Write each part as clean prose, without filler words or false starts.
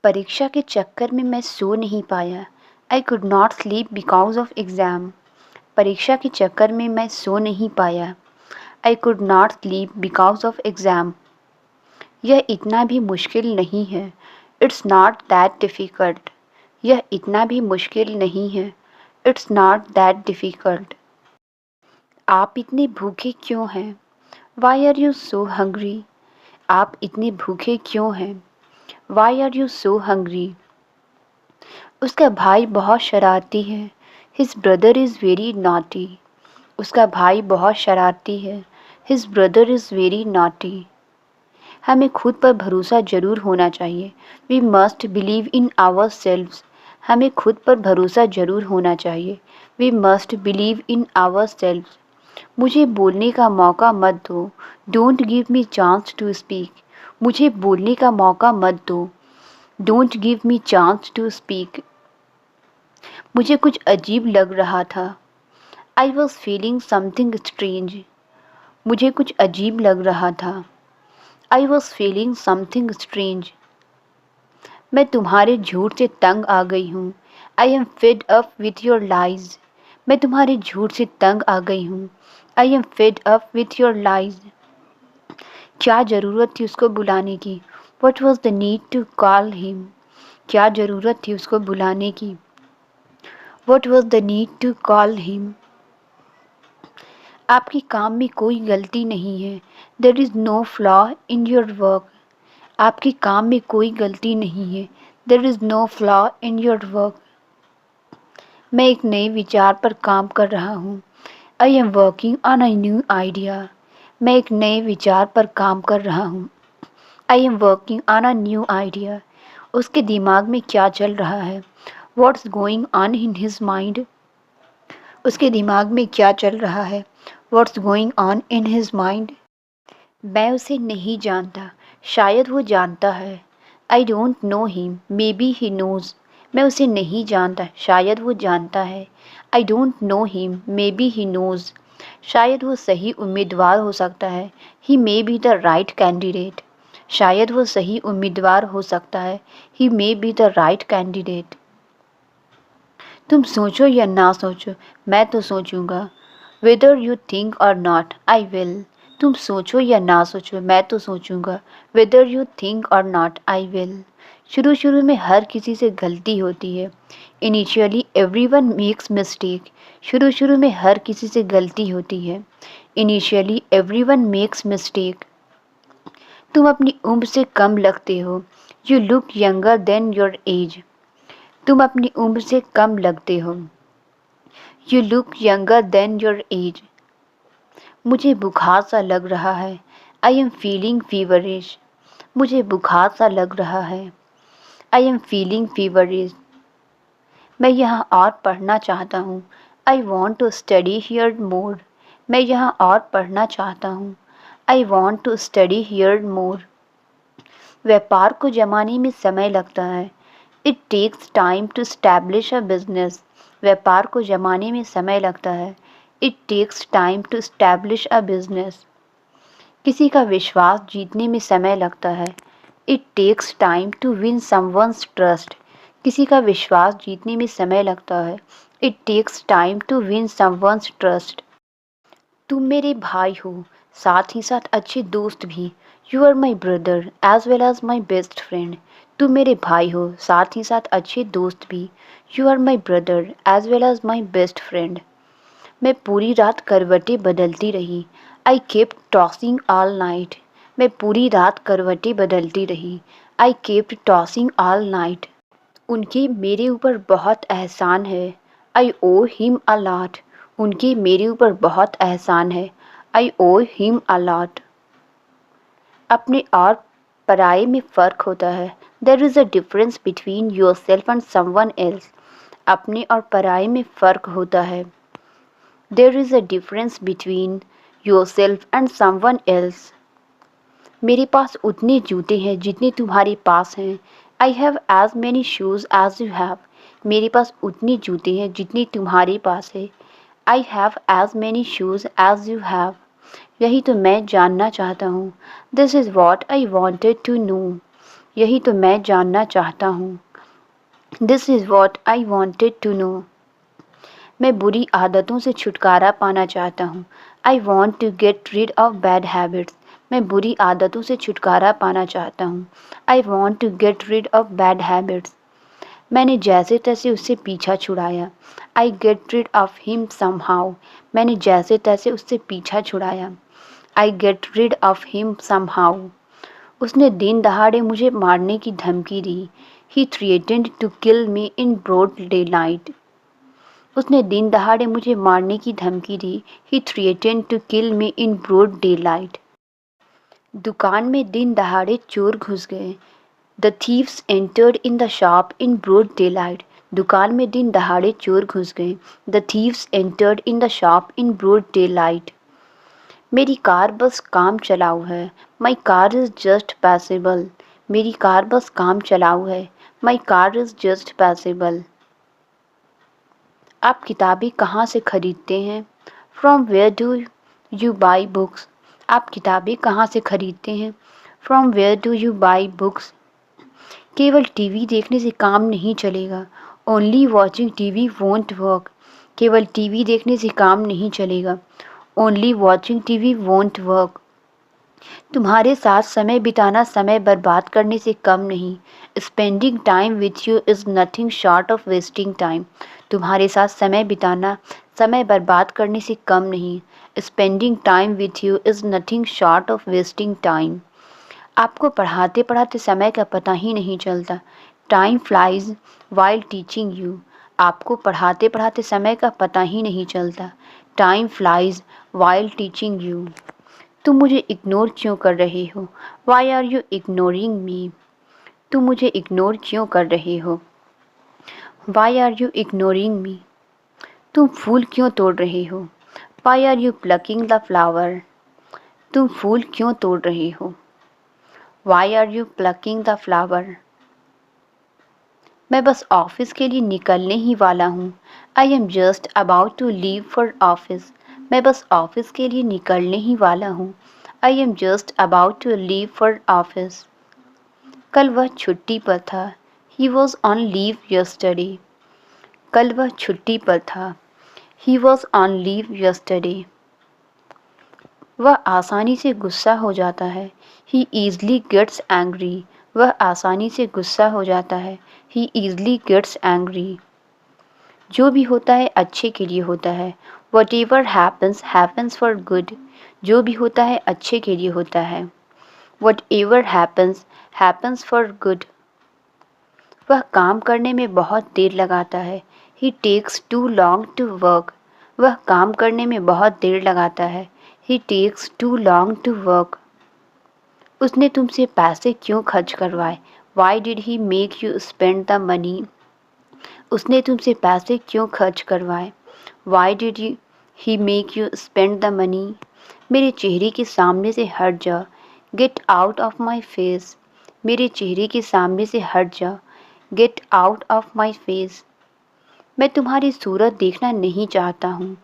परीक्षा के चक्कर में मैं सो नहीं पाया। I could not sleep because of exam. परीक्षा के चक्कर में मैं सो नहीं पाया। I could not sleep because of exam. यह इतना भी मुश्किल नहीं है। It's not that difficult. यह इतना भी मुश्किल नहीं है। It's not that difficult. आप इतने भूखे क्यों हैं? Why are you so hungry? आप इतने भूखे क्यों हैं? Why are you so hungry? उसका भाई बहुत शरारती है। His brother is very naughty. उसका भाई बहुत शरारती है। His brother is very naughty. हमें खुद पर भरोसा जरूर होना चाहिए। We must believe in ourselves. हमें खुद पर भरोसा जरूर होना चाहिए। We must believe in ourselves. मुझे बोलने का मौका मत दो। Don't give me chance to speak. मुझे बोलने का मौका मत दो। Don't give me chance to speak. मुझे कुछ अजीब लग रहा था। I was feeling something strange. मुझे कुछ अजीब लग रहा था। I was feeling something strange. मैं तुम्हारे झूठ से तंग आ गई हूँ। I am fed up with your lies. मैं तुम्हारे झूठ से तंग आ गई हूँ। I am fed up with your lies. क्या ज़रूरत थी उसको बुलाने की? What was the need to call him? क्या ज़रूरत थी उसको बुलाने की? What was the need to call him? आपके काम में कोई गलती नहीं है। There is no flaw in your work. आपके काम में कोई गलती नहीं है। There is no flaw in your work. मैं एक नए विचार पर काम कर रहा हूँ। I am working on a new idea. मैं एक नए विचार पर काम कर रहा हूँ। I am working on a new idea. उसके दिमाग में क्या चल रहा है? What's going on in his mind? उसके दिमाग में क्या चल रहा है? What's going on in his mind? मैं उसे नहीं जानता। शायद वो जानता है। I don't know him, maybe he knows. मैं उसे नहीं जानता। शायद वो जानता है। I don't know him, maybe he knows. शायद वो सही उम्मीदवार हो सकता है। He may be the right candidate. शायद वो सही उम्मीदवार हो सकता है। He may be the right candidate. तुम सोचो या ना सोचो, मैं तो सोचूंगा। Whether you think or not, I will. तुम सोचो या ना सोचो, मैं तो सोचूंगा। Whether you think or not, I will. शुरू शुरू में हर किसी से गलती होती है। Initially everyone makes mistake. शुरू शुरू में हर किसी से गलती होती है। Initially everyone makes mistake. तुम अपनी उम्र से कम लगते हो। You look younger than your age. तुम अपनी उम्र से कम लगते हो। You look younger than your age. मुझे बुखार सा लग रहा है। I am feeling feverish. मुझे बुखार सा लग रहा है। I am feeling feverish. मैं यहाँ और पढ़ना चाहता हूँ। I want to study here more. मैं यहाँ और पढ़ना चाहता हूँ। I want to study here more. व्यापार को जमाने में समय लगता है। It takes time to establish a business. व्यापार को जमाने में समय लगता है। It takes time to establish a business. किसी का विश्वास जीतने में समय लगता है। It takes time to win someone's trust. किसी का विश्वास जीतने में समय लगता है। It takes time to win someone's trust. तुम मेरे भाई हो, साथ ही साथ अच्छे दोस्त भी। You are my brother as well as my best friend. तुम मेरे भाई हो, साथ ही साथ अच्छे दोस्त भी। You are my brother as well as my best friend. मैं पूरी रात करवटें बदलती रही। I kept tossing all night. मैं पूरी रात करवटें बदलती रही। I kept tossing all night. उनके मेरे ऊपर बहुत एहसान है। I owe him a lot. उनके मेरे ऊपर बहुत एहसान है। I owe him a lot. अपने और पराये में फ़र्क होता है। There is a difference between yourself and someone else. अपने और पराये में फ़र्क होता है। There is a difference between yourself and someone else. मेरे पास उतने जूते हैं जितने तुम्हारे पास हैं। I have as many shoes as you have. मेरे पास उतने जूते हैं जितने तुम्हारे पास है। I have as many shoes as you have. यही तो मैं जानना चाहता हूँ। This is what I wanted to know. यही तो मैं जानना चाहता हूँ। This is what I wanted to know. मैं बुरी आदतों से छुटकारा पाना चाहता हूँ। I want to get rid of bad habits. मैं बुरी आदतों से छुटकारा पाना चाहता हूँ। I want to get rid of bad habits. मैंने जैसे तैसे उससे पीछा छुड़ाया। I get rid of him somehow. मैंने जैसे तैसे उससे पीछा छुड़ाया। I get rid of him somehow. उसने दिन दहाड़े मुझे मारने की धमकी दी। He threatened to kill me in broad day night. उसने दिन दहाड़े मुझे मारने की धमकी दी। He threatened to kill me in broad daylight. दुकान में दिन दहाड़े चोर घुस गए। The thieves entered in the shop in broad daylight. दुकान में दिन दहाड़े चोर घुस गए। The thieves entered in the shop in broad daylight. मेरी कार बस काम चलाऊ है। My car is just passable. मेरी कार बस काम चलाऊ है। My car is just passable. आप किताबें कहाँ से खरीदते हैं? From where do you buy books. आप किताबें कहाँ से खरीदते हैं? From where do you buy books. केवल टीवी देखने से काम नहीं चलेगा। Only watching TV won't work. केवल टीवी देखने से काम नहीं चलेगा। Only watching TV won't work. तुम्हारे साथ समय बिताना समय बर्बाद करने से कम नहीं। Spending time with you is nothing short of wasting time. तुम्हारे साथ समय बिताना समय बर्बाद करने से कम नहीं। Spending time with you is nothing short of wasting time. आपको पढ़ाते पढ़ाते समय का पता ही नहीं चलता। Time flies while teaching you. आपको पढ़ाते पढ़ाते समय का पता ही नहीं चलता। Time flies while teaching you. तुम मुझे इग्नोर क्यों कर रहे हो? Why are you ignoring me. तुम मुझे इग्नोर क्यों कर रहे हो? Why are you ignoring me. तुम फूल क्यों तोड़ रहे हो? Why are you plucking the flower. तुम फूल क्यों तोड़ रहे हो? Why are you plucking the flower. मैं बस ऑफिस के लिए निकलने ही वाला हूँ। I am just about to leave for office. मैं बस ऑफिस के लिए निकलने ही वाला हूँ। I am just about to leave for office. कल वह छुट्टी पर था। He was on leave yesterday. कल वह छुट्टी पर था। He was on leave yesterday. वह आसानी से गुस्सा हो जाता है। He easily gets angry. वह आसानी से गुस्सा हो जाता है। He easily gets angry. जो भी होता है अच्छे के लिए होता है। Whatever happens happens for good. जो भी होता है अच्छे के लिए होता है। Whatever happens happens for good. वह काम करने में बहुत देर लगाता है। He takes too long to work. वह काम करने में बहुत देर लगाता है। He takes too long to work. उसने तुमसे पैसे क्यों खर्च करवाए? Why did he make you spend the money. उसने तुमसे पैसे क्यों खर्च करवाए? Why did he make you spend the money. मेरे चेहरे के सामने से हट जा। Get out of my face. मेरे चेहरे के सामने से हट जा। Get out of my face. मैं तुम्हारी सूरत देखना नहीं चाहता हूँ।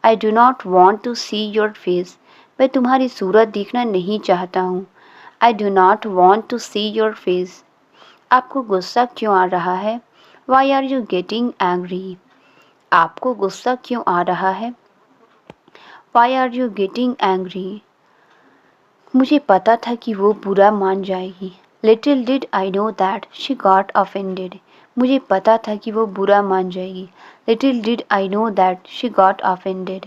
I do not want to see your face. मैं तुम्हारी सूरत देखना नहीं चाहता हूँ। I do not want to see your face. आपको गुस्सा क्यों आ रहा है? Why are you getting angry. आपको गुस्सा क्यों आ रहा है? Why are you getting angry. मुझे पता था कि वो बुरा मान जाएगी। Little did I know that she got offended. मुझे पता था कि वो बुरा मान जाएगी। Little did I know that she got offended.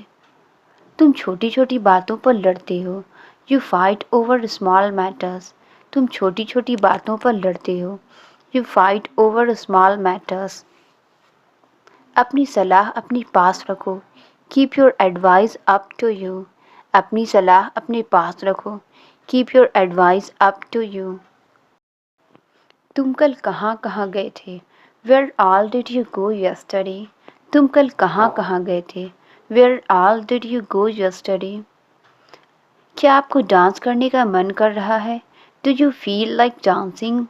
तुम छोटी छोटी बातों पर लड़ते हो। You fight over small matters. तुम छोटी छोटी बातों पर लड़ते हो। You fight over small matters. अपनी सलाह अपने पास रखो। Keep your advice up to you. अपनी सलाह अपने पास रखो। Keep your advice up to you. तुम कल कहाँ कहाँ गए थे? Where all did you go yesterday. तुम कल कहाँ कहाँ गए थे? Where all did you go yesterday. क्या आपको डांस करने का मन कर रहा है? Do you feel like dancing.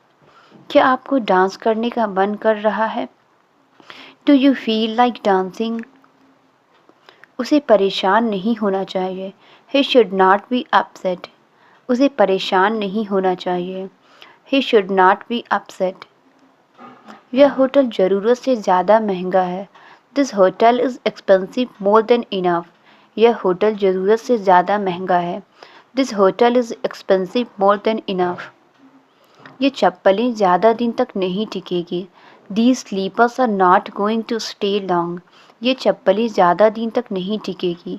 क्या आपको डांस करने का मन कर रहा है? Do you feel like dancing. उसे परेशान नहीं होना चाहिए। He should not be upset. उसे परेशान नहीं होना चाहिए। He should not be upset. यह होटल ज़रूरत से ज़्यादा महंगा है. This hotel is expensive more than enough. यह होटल ज़रूरत से ज़्यादा महंगा है. This hotel is expensive more than enough. ये चप्पलें ज़्यादा दिन तक नहीं टिकेगी. These slippers are not going to stay long. ये चप्पलें ज़्यादा दिन तक नहीं टिकेगी.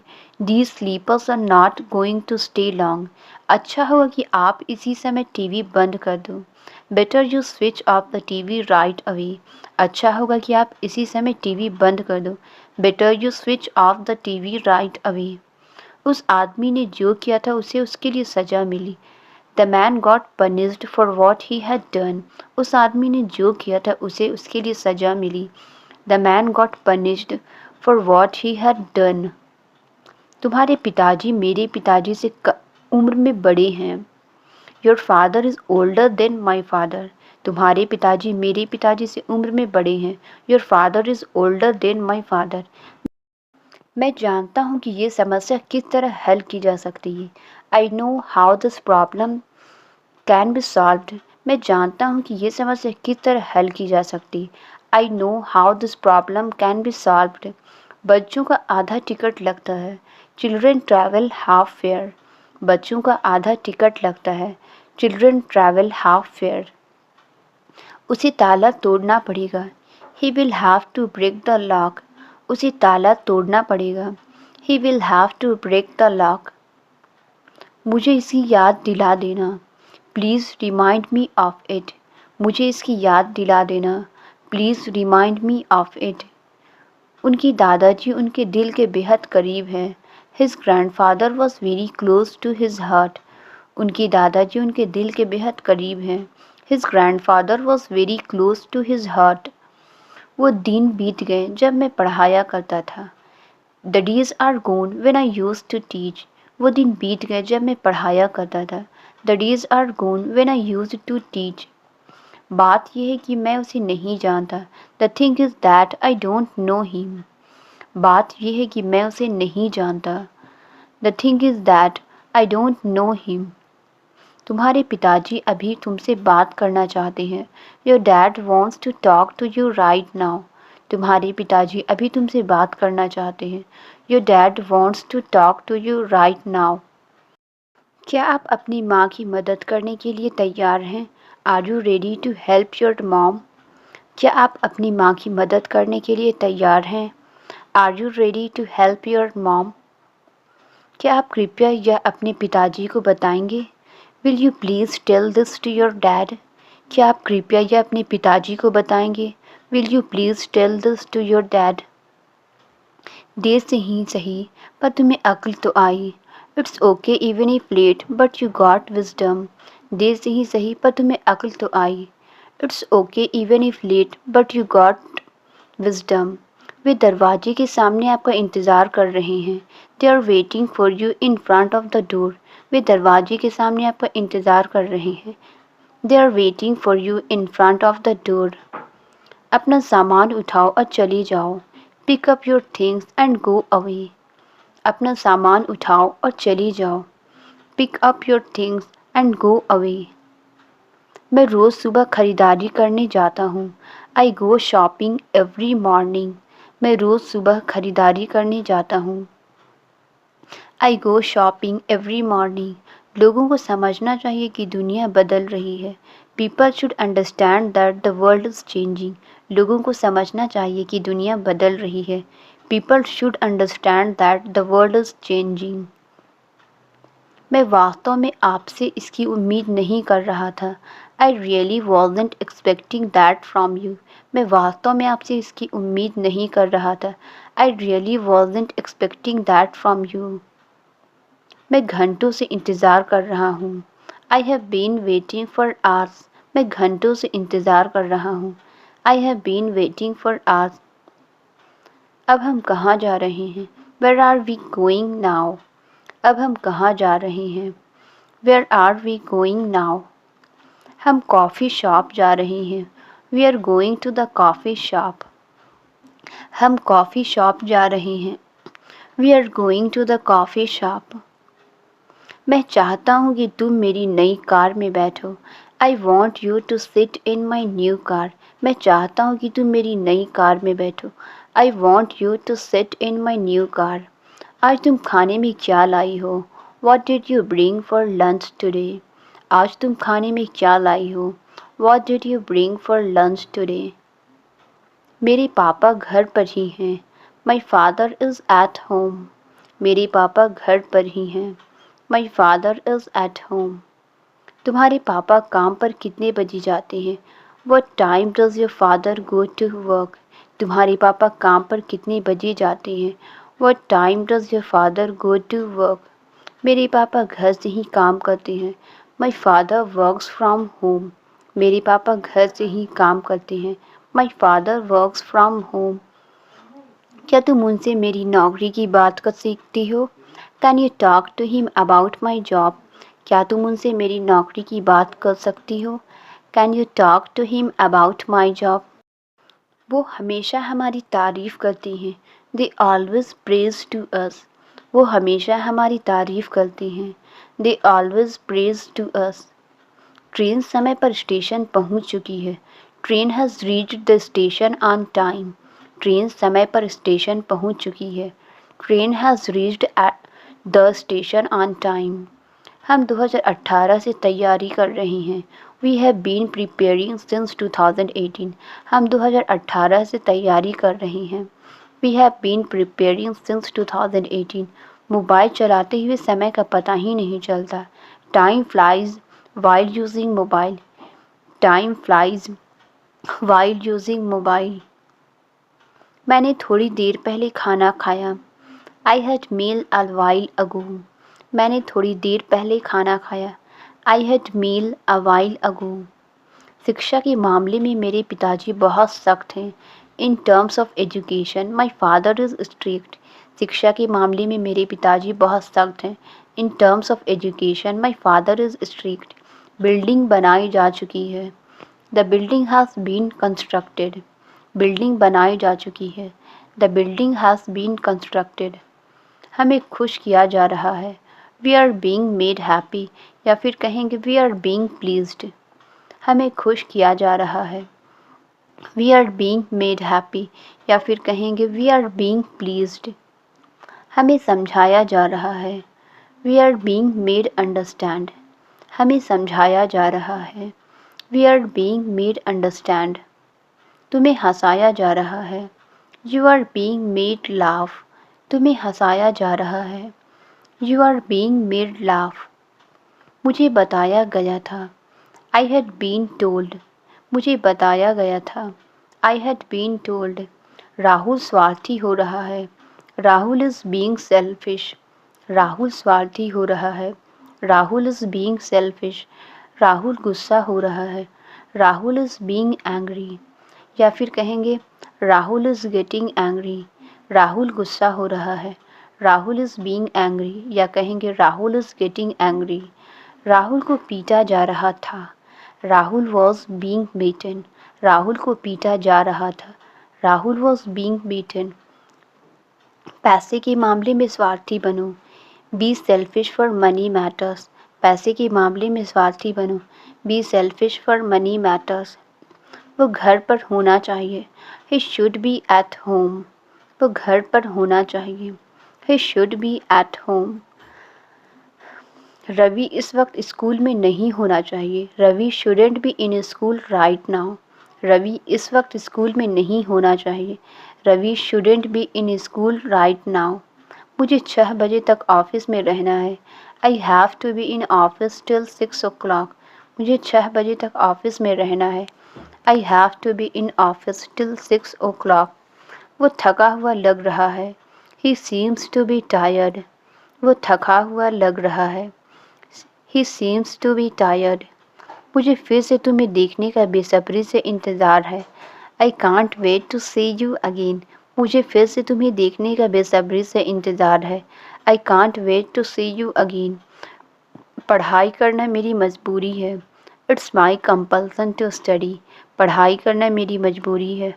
These slippers are not going to stay long. अच्छा होगा कि आप इसी समय टीवी बंद कर दो. Better you switch off the TV right away. अच्छा होगा कि आप इसी समय टीवी बंद कर दो. Better you switch off the TV right away. उस आदमी ने जो किया था उसे उसके लिए सज़ा मिली. The man got punished for what he had done. उस आदमी ने जो किया था उसे उसके लिए सज़ा मिली. The man got punished for what he had done. तुम्हारे पिताजी मेरे पिताजी से उम्र में बड़े हैं. Your father is older than my father. तुम्हारे पिताजी मेरे पिताजी से उम्र में बड़े हैं. Your father is older than my father. मैं जानता हूँ कि ये समस्या किस तरह हल की जा सकती है. I know how this problem can be solved. मैं जानता हूँ कि ये समस्या किस तरह हल की जा सकती है. I know how this problem can be solved. बच्चों का आधा टिकट लगता है. Children travel half fare. बच्चों का आधा टिकट लगता है. Children travel half fare. उसे ताला तोड़ना पड़ेगा. He will have to break the lock. उसे ताला तोड़ना पड़ेगा. He will have to break the lock. मुझे इसकी याद दिला देना. Please remind me of it. मुझे इसकी याद दिला देना. Please remind me of it. उनकी दादाजी उनके दिल के बेहद करीब हैं. His grandfather was very close to his heart. उनकी दादाजी उनके दिल के बेहद करीब हैं. His grandfather was very close to his heart. वो दिन बीत गए जब मैं पढ़ाया करता था. The days are gone when I used to teach. वो दिन बीत गए जब मैं पढ़ाया करता था. The days are gone when I used to teach. बात यह है कि मैं उसे नहीं जानता. The thing is that I don't know him. बात यह है कि मैं उसे नहीं जानता. The thing is that I don't know him. तुम्हारे पिताजी अभी तुमसे बात करना चाहते हैं. Your dad wants to talk to you right now. तुम्हारे पिताजी अभी तुमसे बात करना चाहते हैं. Your dad wants to talk to you right now. क्या आप अपनी माँ की मदद करने के लिए तैयार हैं? Are you ready to help your mom? क्या आप अपनी माँ की मदद करने के लिए तैयार हैं? Are you ready to help your mom? क्या आप कृपया यह अपने पिताजी को बताएंगे? Will you please tell this to your dad? क्या आप कृपया यह अपने पिताजी को बताएंगे? Will you please tell this to your dad? देर से ही सही पर तुम्हें अक्ल तो आई. It's okay even if late but you got wisdom. देर से ही सही पर तुम्हें अक्ल तो आई. It's okay even if late but you got wisdom. वे दरवाजे के सामने आपका इंतज़ार कर रहे हैं. They are waiting for you in front of the door. वे दरवाजे के सामने आपका इंतज़ार कर रहे हैं. They are waiting for you in front of the door. अपना सामान उठाओ और चले जाओ. Pick up your things and go away. अपना सामान उठाओ और चले जाओ. Pick up your things and go away. मैं रोज़ सुबह खरीदारी करने जाता हूँ. I go shopping every morning. मैं रोज़ सुबह खरीदारी करने जाता हूँ. I go shopping every morning. लोगों को समझना चाहिए कि दुनिया बदल रही है. People should understand that the world is changing. लोगों को समझना चाहिए कि दुनिया बदल रही है. People should understand that the world is changing. मैं वास्तव में आपसे इसकी उम्मीद नहीं कर रहा था. I really wasn't expecting that from you. मैं वास्तव में आपसे इसकी उम्मीद नहीं कर रहा था. I really wasn't expecting that from you. मैं घंटों से इंतज़ार कर रहा हूँ. I have been waiting for hours. मैं घंटों से इंतज़ार कर रहा हूँ. I have been waiting for hours. अब हम कहाँ जा रहे हैं? Where are we going now? अब हम कहाँ जा रहे हैं? Where are we going now? हम कॉफ़ी शॉप जा रहे हैं. We are going to the coffee shop. हम कॉफ़ी शॉप जा रहे हैं. We are going to the coffee shop. मैं चाहता हूँ कि तुम मेरी नई कार में बैठो. I want you to sit in my new car. मैं चाहता हूँ कि तुम मेरी नई कार में बैठो। I want you to sit in my new car. आज तुम खाने में क्या लाई हो? What did you bring for lunch today? आज तुम खाने में क्या लाई हो? What did you bring for lunch today? मेरे पापा घर पर ही हैं। My father is at home. मेरे पापा घर पर ही हैं। My father is at home. तुम्हारे पापा काम पर कितने बजे जाते हैं? What time does your father go to work? तुम्हारे पापा काम पर कितने बजे जाते हैं? What time does your father go to work? मेरे पापा घर से ही काम करते हैं। My father works from home. मेरे पापा घर से ही काम करते हैं। My father works from home. क्या तुम उनसे मेरी नौकरी की बात कर सकती हो? Can you talk to him about my job? क्या तुम उनसे मेरी नौकरी की बात कर सकती हो? Can you talk to him about my job? वो हमेशा हमारी तारीफ़ करती हैं। They always praise to us. वो हमेशा हमारी तारीफ़ करती हैं। They always praise to us. Train समय पर स्टेशन पहुंच चुकी है। Train has reached the station on time. Train समय पर स्टेशन पहुंच चुकी है। Train has reached at the station on time. हम 2018 से तैयारी कर रहे हैं। We have been preparing since 2018। हम 2018 से तैयारी कर रहे हैं। We have been preparing since 2018। Mobile चलाते हुए समय का पता ही नहीं चलता। Time flies while using mobile. Time flies while using mobile. मैंने थोड़ी देर पहले खाना खाया। I had meal a while ago. मैंने थोड़ी देर पहले खाना खाया। I had meal a while ago. शिक्षा के मामले में मेरे पिताजी बहुत सख्त हैं। In terms of education my father is strict. शिक्षा के मामले में मेरे पिताजी बहुत सख्त हैं। In terms of education my father is strict. Building बनाई जा चुकी है। The building has been constructed. Building बनाई जा चुकी है। The building has been constructed. हमें खुश किया जा रहा है। We are being made happy, या फिर कहेंगे वी आर बीइंग प्लीज्ड। हमें खुश किया जा रहा है। We are being made happy, या फिर कहेंगे वी आर बीइंग प्लीज्ड। हमें समझाया जा रहा है। We are being made understand. हमें समझाया जा रहा है। We are being made understand. तुम्हें हंसाया जा रहा है। You are being made laugh. तुम्हें हंसाया जा रहा है। You are being made laugh. मुझे बताया गया था। I had been told. मुझे बताया गया था। I had been told. Rahul स्वार्थी हो रहा है। Rahul is being selfish. Rahul स्वार्थी हो रहा है। Rahul is being selfish. Rahul गुस्सा हो रहा है। राहुल इज़ बीइंग एंग्री, या फिर कहेंगे Rahul is getting angry. Rahul गुस्सा हो रहा है। राहुल इज़ बीइंग एंग्री, या कहेंगे Rahul is getting angry. Rahul को पीटा जा रहा था। Rahul was being beaten. Rahul को पीटा जा रहा था। Rahul was being beaten. पैसे के मामले में स्वार्थी बनो। Be selfish for money matters. पैसे के मामले में स्वार्थी बनो। Be selfish for money matters. वो घर पर होना चाहिए। He should be at home. वो घर पर होना चाहिए। He should be at home. Ravi इस वक्त स्कूल में नहीं होना चाहिए। Ravi shouldn't be in school right now. Ravi इस वक्त स्कूल में नहीं होना चाहिए। Ravi shouldn't be in school right now. मुझे 6 बजे तक ऑफिस में रहना है। I have to be in office till 6 o'clock। मुझे 6 बजे तक ऑफिस में रहना है। I have to be in office till 6 o'clock। वो थका हुआ लग रहा है। He seems to be tired. वो थका हुआ लग रहा है। He seems to be tired. मुझे फिर से तुम्हें देखने का बेसब्री से इंतज़ार है। I can't wait to see you again. मुझे फिर से तुम्हें देखने का बेसब्री से इंतज़ार है। I can't wait to see you again. पढ़ाई करना मेरी मजबूरी है। It's my compulsion to study. पढ़ाई करना मेरी मजबूरी है।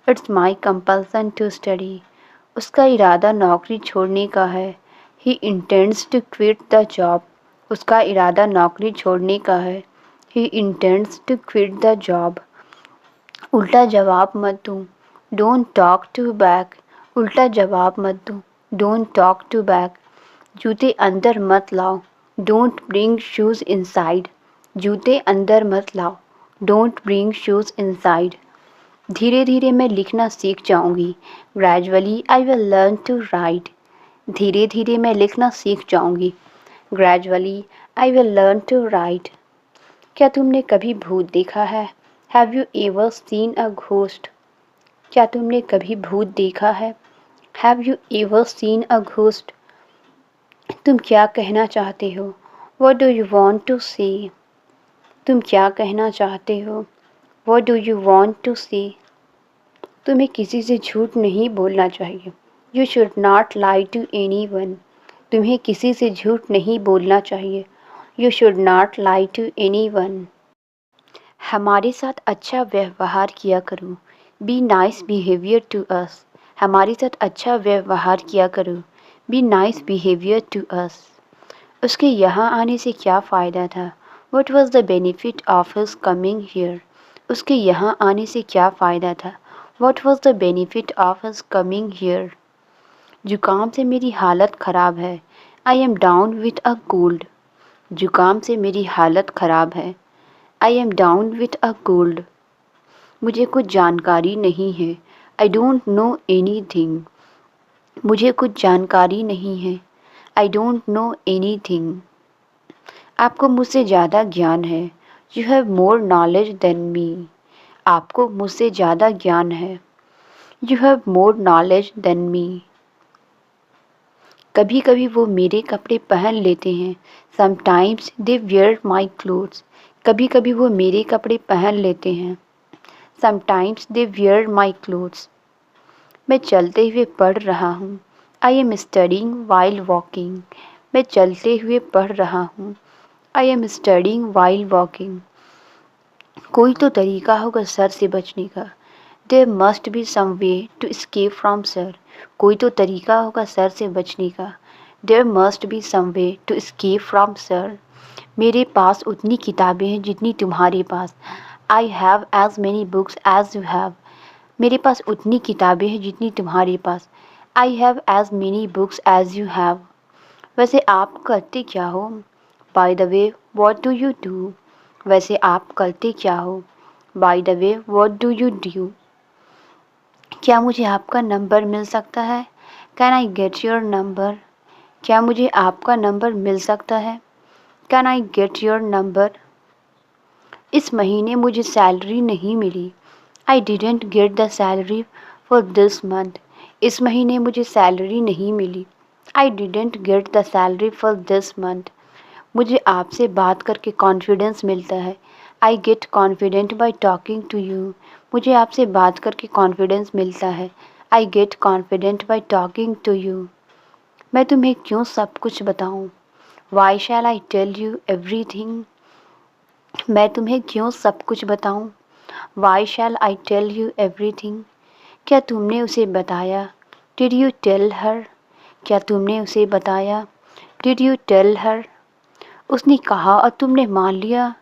It's my compulsion to study. उसका इरादा नौकरी छोड़ने का है। He intends to quit the job. उसका इरादा नौकरी छोड़ने का है। He intends to quit the job. उल्टा जवाब मत दो. Don't talk to back. उल्टा जवाब मत दो. Don't talk to back. जूते अंदर मत लाओ. Don't bring shoes inside. जूते अंदर मत लाओ. Don't bring shoes inside. धीरे धीरे मैं लिखना सीख जाऊंगी. Gradually I will learn to write. धीरे धीरे मैं लिखना सीख जाऊंगी. Gradually I will learn to write. क्या तुमने कभी भूत देखा है? Have you ever seen a ghost? क्या तुमने कभी भूत देखा है? Have you ever seen a ghost? तुम क्या कहना चाहते हो? What do you want to say? तुम क्या कहना चाहते हो? What do you want to say? तुम्हें किसी से झूठ नहीं बोलना चाहिए. You should not lie to anyone. तुम्हें किसी से झूठ नहीं बोलना चाहिए. You should not lie to anyone. हमारे साथ अच्छा व्यवहार किया करो. Be nice behavior to us. हमारे साथ अच्छा व्यवहार किया करो. Be nice behavior to us. उसके यहाँ आने से क्या फ़ायदा था? What was the benefit of his coming here? उसके यहाँ आने से क्या फ़ायदा था? What was the benefit of his coming here? जुकाम से मेरी हालत ख़राब है. I am down with a cold. जुकाम से मेरी हालत ख़राब है. I am down with a cold. मुझे कुछ जानकारी नहीं है. I don't know anything. मुझे कुछ जानकारी नहीं है. I don't know anything. आपको मुझसे ज़्यादा ज्ञान है. You have more knowledge than me. आपको मुझसे ज़्यादा ज्ञान है. You have more knowledge than me. कभी कभी वो मेरे कपड़े पहन लेते हैं. Sometimes they wear my clothes. कभी कभी वो मेरे कपड़े पहन लेते हैं. Sometimes they wear my clothes. मैं चलते हुए पढ़ रहा हूँ. I am studying while walking. मैं चलते हुए पढ़ रहा हूँ. I am studying while walking. कोई तो तरीका होगा सर से बचने का. There must be some way to escape from sir. कोई तो तरीका होगा सर से बचने का. There must be some way to escape from sir. मेरे पास उतनी किताबें हैं जितनी तुम्हारे पास. I have as many books as you have. मेरे पास उतनी किताबें हैं जितनी तुम्हारे पास. I have as many books as you have. वैसे आप करते क्या हो? By the way, what do you do? वैसे आप करते क्या हो? By the way, what do you do? क्या मुझे आपका नंबर मिल सकता है? Can I get your number? क्या मुझे आपका नंबर मिल सकता है? Can I get your number? इस महीने मुझे सैलरी नहीं मिली. I didn't get the salary for this month. इस महीने मुझे सैलरी नहीं मिली. I didn't get the salary for this month. मुझे आपसे बात करके कॉन्फिडेंस मिलता है. I get confident by talking to you. मुझे आपसे बात करके कॉन्फिडेंस मिलता है. I get confident by talking to you. मैं तुम्हें क्यों सब कुछ बताऊं? Why shall I tell you everything? मैं तुम्हें क्यों सब कुछ बताऊं? Why shall I tell you everything? क्या तुमने उसे बताया? Did you tell her? क्या तुमने उसे बताया? Did you tell her? उसने कहा और तुमने मान लिया.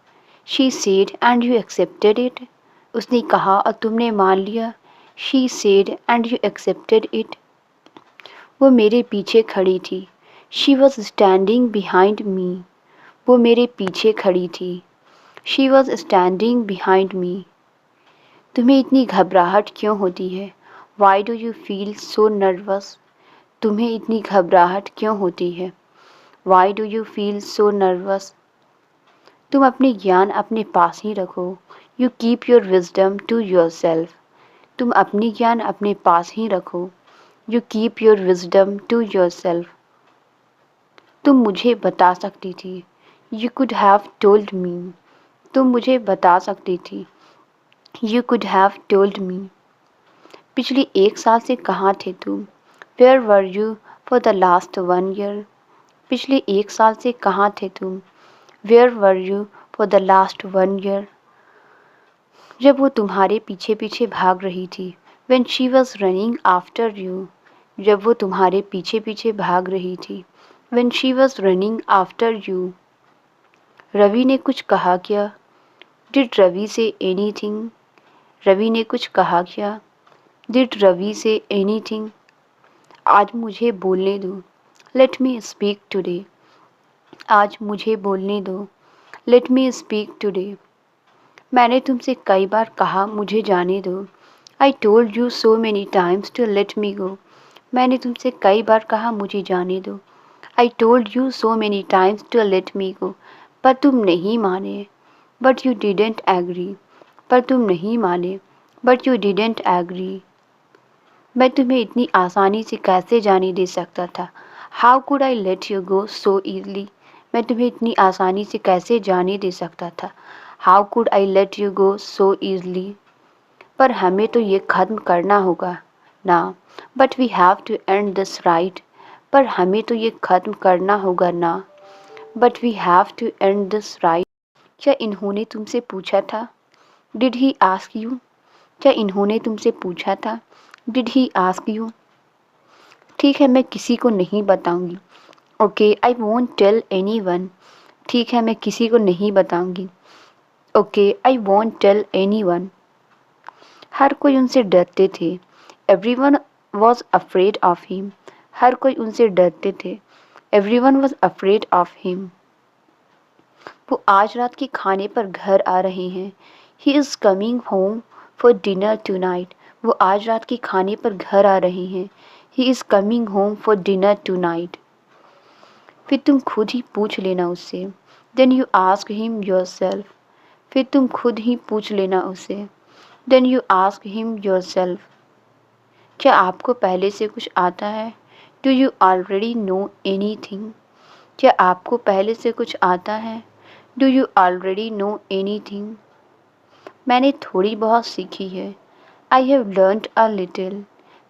She said and you accepted it. उसने कहा और तुमने मान लिया. She said and you accepted it. वो मेरे पीछे खड़ी थी. She was standing behind me. वो मेरे पीछे खड़ी थी. She was standing behind me. तुम्हें इतनी घबराहट क्यों होती है? Why do you feel so nervous? तुम्हें इतनी घबराहट क्यों होती है? Why do you feel so nervous? तुम अपने ज्ञान अपने पास ही रखो. You keep your wisdom to yourself. तुम अपनी ज्ञान अपने पास ही रखो. You keep your wisdom to yourself. तुम मुझे बता सकती थी. You could have told me. तुम मुझे बता सकती थी. You could have told me. पिछले 1 साल से कहाँ थे तुम? Where were you for the last 1 year? पिछले 1 साल से कहाँ थे तुम? Where were you for the last 1 year? जब वो तुम्हारे पीछे पीछे भाग रही थी. When she was running after you. जब वो तुम्हारे पीछे पीछे भाग रही थी. When she was running after you. Ravi ने कुछ कहा क्या? Did Ravi say anything? Ravi ने कुछ कहा क्या? Did Ravi say anything? आज मुझे बोलने दो। Let me speak today. आज मुझे बोलने दो। Let me speak today. मैंने तुमसे कई बार कहा मुझे जाने दो। I told you so many times to let me go. मैंने तुमसे कई बार कहा मुझे जाने दो। I told you so many times to let me go. पर तुम नहीं माने। But you didn't agree. पर तुम नहीं माने। But you didn't agree. मैं तुम्हें इतनी आसानी से कैसे जाने दे सकता था? How could I let you go so easily? मैं तुम्हें इतनी आसानी से कैसे जाने दे सकता था? How could I let you go so easily? पर हमें तो ये ख़त्म करना होगा ना। But we have to end this right. पर हमें तो ये ख़त्म करना होगा ना। But we have to end this right. क्या इन्होंने तुमसे पूछा था? Did he ask you? क्या इन्होंने तुमसे पूछा था? Did he ask you? ठीक है, मैं किसी को नहीं बताऊंगी। Okay, I won't tell anyone. ठीक है, मैं किसी को नहीं बताऊंगी। Okay, I won't tell anyone. हर कोई उनसे डरते थे। Everyone was afraid of him. हर कोई उनसे डरते थे। Everyone was afraid of him. वो आज रात के खाने पर घर आ रहे हैं। He is coming home for dinner tonight. वो आज रात के खाने पर घर आ रहे हैं। He is coming home for dinner tonight. फिर तुम खुद ही पूछ लेना उससे। Then you ask him yourself. फिर तुम खुद ही पूछ लेना उससे। Then you ask him yourself. क्या आपको पहले से कुछ आता है? Do you already know anything? क्या आपको पहले से कुछ आता है? Do you already know anything? मैंने थोड़ी बहुत सीखी है। I have learned a little.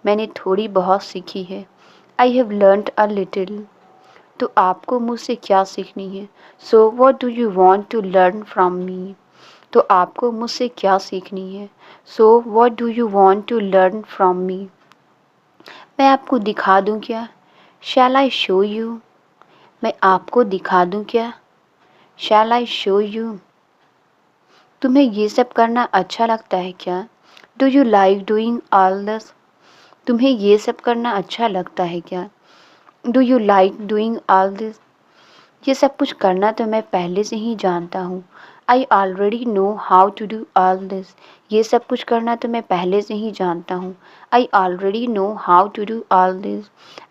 मैंने थोड़ी बहुत सीखी है। I have learned a little. तो आपको मुझसे क्या सीखनी है? So what do you want to learn from me? तो आपको मुझसे क्या सीखनी है? So what do you want to learn from me? मैं आपको दिखा दूं क्या? Shall I show you? मैं आपको दिखा दूं क्या? Shall I show you? तुम्हें ये सब करना अच्छा लगता है क्या? Do you like doing all this? तुम्हें ये सब करना अच्छा लगता है क्या? Do you like doing all this? ये सब कुछ करना तो मैं पहले से ही जानता हूँ। I already know how to do all this. ये सब कुछ करना तो मैं पहले से ही जानता हूँ। I already know how to do all this.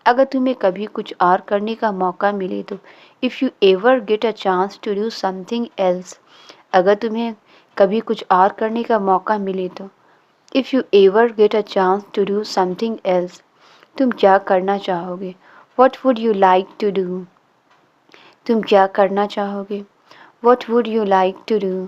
अगर तुम्हें कभी कुछ और करने का मौका मिले तो if you ever get a chance to do something else. अगर तुम्हें कभी कुछ और करने का मौका मिले तो if you ever get a chance to do something else. तुम क्या करना चाहोगे? What would you like to do? तुम क्या करना चाहोगे? What would you like to do?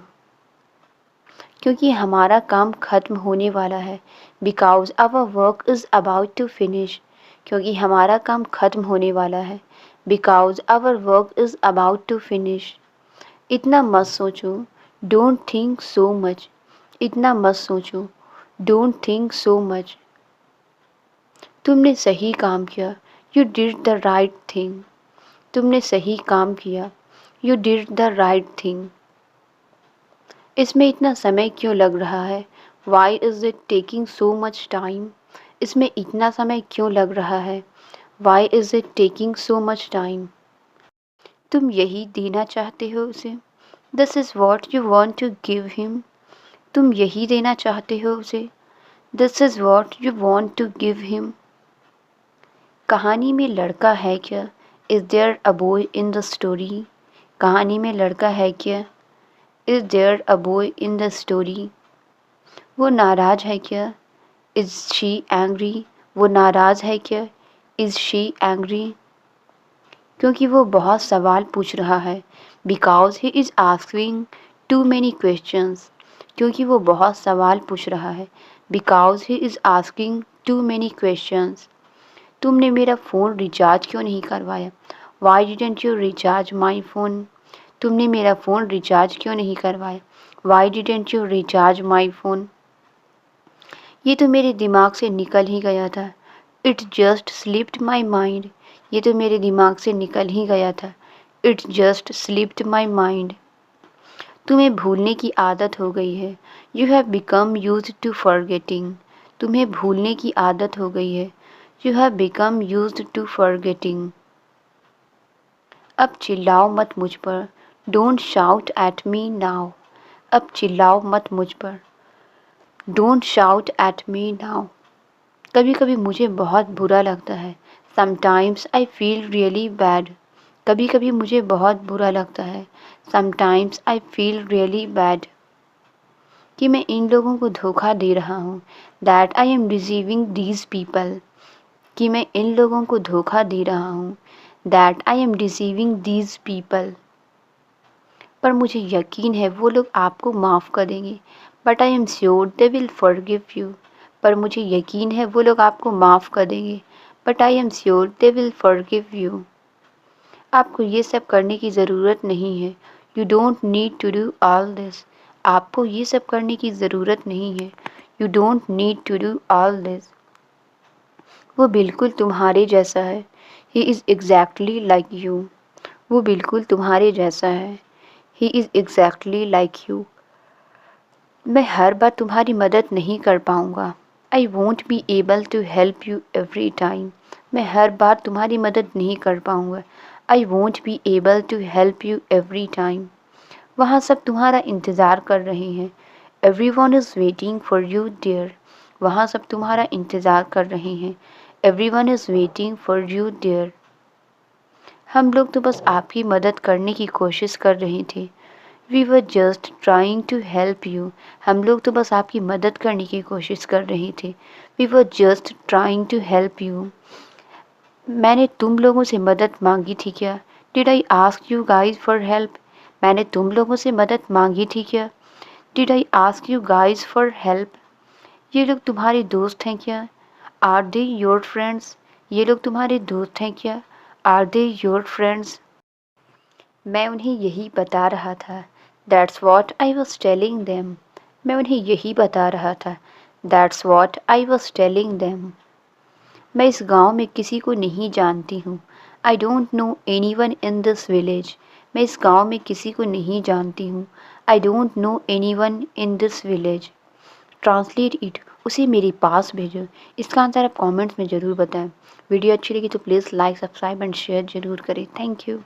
क्योंकि हमारा काम ख़त्म होने वाला है। Because our work is about to finish. क्योंकि हमारा काम ख़त्म होने वाला है। Because our work is about to finish. इतना मत सोचो। Don't think so much. इतना मत सोचो। Don't think so much. तुमने सही काम किया। You did the right thing. तुमने सही काम किया। You did the right thing. इसमें इतना समय क्यों लग रहा है? Why is it taking so much time? इसमें इतना समय क्यों लग रहा है? Why is it taking so much time? तुम यही देना चाहते हो उसे? This is what you want to give him. तुम यही देना चाहते हो उसे? This is what you want to give him. कहानी में लड़का है क्या? Is there a boy in the story? कहानी में लड़का है क्या? Is there a boy in the story? वो नाराज़ है क्या? Is she angry? वो नाराज़ है क्या? Is she angry? क्योंकि वो बहुत सवाल पूछ रहा है। Because he is asking too many questions. क्योंकि वो बहुत सवाल पूछ रहा है। Because he is asking too many questions. तुमने मेरा फ़ोन रिचार्ज क्यों नहीं करवाया? Why didn't you recharge my phone? तुमने मेरा फ़ोन रिचार्ज क्यों नहीं करवाया? Why didn't you recharge my phone? ये तो मेरे दिमाग से निकल ही गया था। It just slipped my mind. ये तो मेरे दिमाग से निकल ही गया था। It just slipped my mind. तुम्हें भूलने की आदत हो गई है। You have become used to forgetting. तुम्हें भूलने की आदत हो गई है। You have become used to forgetting. अब चिल्लाओ मत मुझ पर। Don't shout at me now. अब चिल्लाओ मत मुझ पर। Don't shout at me now. कभी कभी मुझे बहुत बुरा लगता है। Sometimes I feel really bad. कभी कभी मुझे बहुत बुरा लगता है। Sometimes I feel really bad कि मैं इन लोगों को धोखा दे रहा हूँ। That I am deceiving these people. कि मैं इन लोगों को धोखा दे रहा हूँ। That I am deceiving these people. पर मुझे यकीन है वो लोग आपको माफ़ कर देंगे। But I am sure they will forgive you. पर मुझे यकीन है वो लोग आपको माफ़ कर देंगे। But I am sure they will forgive you. आपको ये सब करने की ज़रूरत नहीं है। You don't need to do all this. आपको ये सब करने की ज़रूरत नहीं है। You don't need to do all this. वो बिल्कुल तुम्हारे जैसा है। He is exactly like you. वो बिल्कुल तुम्हारे जैसा है। He is exactly like you. मैं हर बार तुम्हारी मदद नहीं कर पाऊँगा। I won't be able to help you every time. मैं हर बार तुम्हारी मदद नहीं कर पाऊँगा। I won't be able to help you every time. वहाँ सब तुम्हारा इंतज़ार कर रहे हैं। Everyone is waiting for you dear. वहाँ सब तुम्हारा इंतज़ार कर रहे हैं। Everyone is waiting for you dear. हम लोग तो बस आपकी मदद करने की कोशिश कर रहे थे। We were just trying to help you. हम लोग तो बस आपकी मदद करने की कोशिश कर रहे थे। We were just trying to help you. मैंने तुम लोगों से मदद मांगी थी क्या? Did I ask you guys for help? मैंने तुम लोगों से मदद मांगी थी क्या? Did I ask you guys for help? ये लोग तुम्हारे दोस्त हैं क्या? Are they your friends? ये लोग तुम्हारे दोस्त हैं क्या? Are they your friends? मैं उन्हें यही बता रहा था। That's what I was telling them. मैं उन्हें यही बता रहा था। That's what I was telling them. मैं इस गांव में किसी को नहीं जानती हूँ। आई don't no any one in this village. मैं इस गांव में किसी को नहीं जानती हूँ। आई don't no any one in this village. Translate it. उसे मेरे पास भेजो। इसका आंसर आप कमेंट्स में ज़रूर बताएं। वीडियो अच्छी लगी तो please like subscribe and share ज़रूर करें। Thank you.